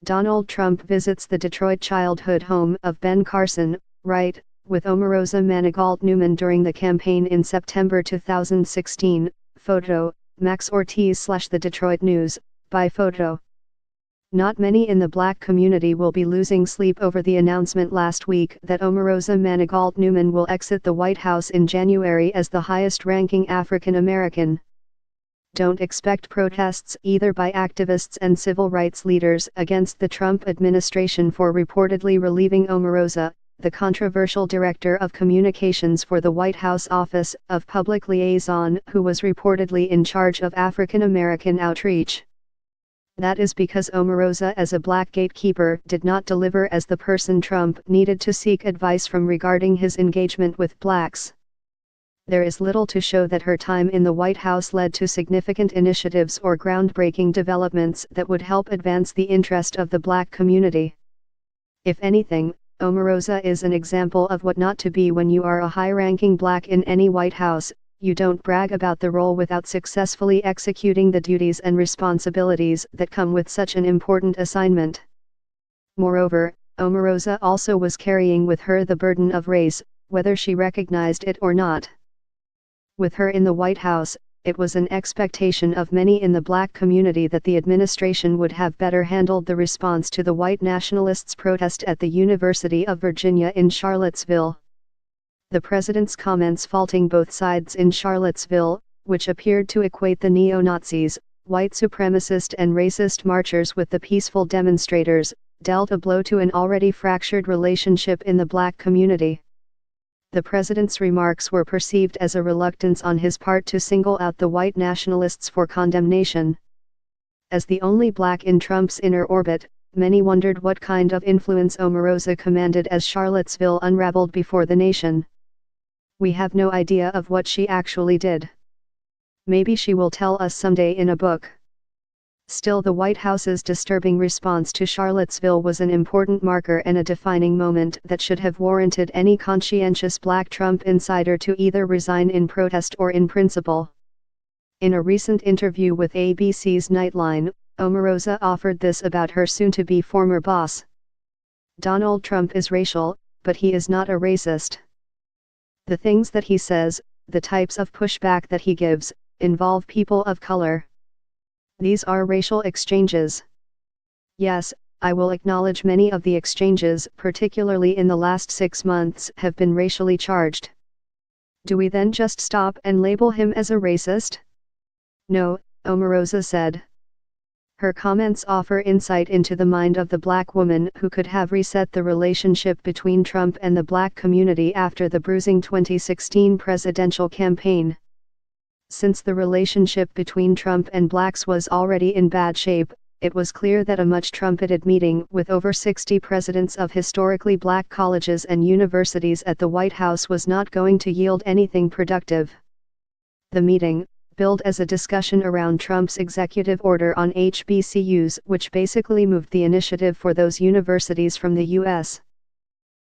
Donald Trump visits the Detroit childhood home of Ben Carson, Wright, with Omarosa Manigault Newman during the campaign in September 2016. Photo, Max Ortiz / The Detroit News, by photo. Not many in the black community will be losing sleep over the announcement last week that Omarosa Manigault Newman will exit the White House in January as the highest-ranking African American. Don't expect protests either by activists and civil rights leaders against the Trump administration for reportedly relieving Omarosa, the controversial director of communications for the White House Office of Public Liaison, who was reportedly in charge of African American outreach. That is because Omarosa, as a black gatekeeper, did not deliver as the person Trump needed to seek advice from regarding his engagement with blacks. There is little to show that her time in the White House led to significant initiatives or groundbreaking developments that would help advance the interest of the black community. If anything, Omarosa is an example of what not to be when you are a high-ranking black in any White House. You don't brag about the role without successfully executing the duties and responsibilities that come with such an important assignment. Moreover, Omarosa also was carrying with her the burden of race, whether she recognized it or not. With her in the White House, it was an expectation of many in the black community that the administration would have better handled the response to the white nationalists' protest at the University of Virginia in Charlottesville. The president's comments faulting both sides in Charlottesville, which appeared to equate the neo-Nazis, white supremacist and racist marchers with the peaceful demonstrators, dealt a blow to an already fractured relationship in the black community. The president's remarks were perceived as a reluctance on his part to single out the white nationalists for condemnation. As the only black in Trump's inner orbit, many wondered what kind of influence Omarosa commanded as Charlottesville unraveled before the nation. We have no idea of what she actually did. Maybe she will tell us someday in a book. Still, the White House's disturbing response to Charlottesville was an important marker and a defining moment that should have warranted any conscientious black Trump insider to either resign in protest or in principle. In a recent interview with ABC's Nightline, Omarosa offered this about her soon-to-be former boss. Donald Trump is racial, but he is not a racist. The things that he says, the types of pushback that he gives, involve people of color. These are racial exchanges. Yes, I will acknowledge many of the exchanges, particularly in the last 6 months, have been racially charged. Do we then just stop and label him as a racist? No, Omarosa said. Her comments offer insight into the mind of the black woman who could have reset the relationship between Trump and the black community after the bruising 2016 presidential campaign. Since the relationship between Trump and blacks was already in bad shape, it was clear that a much-trumpeted meeting with over 60 presidents of historically black colleges and universities at the White House was not going to yield anything productive. The meeting, billed as a discussion around Trump's executive order on HBCUs, which basically moved the initiative for those universities from the U.S.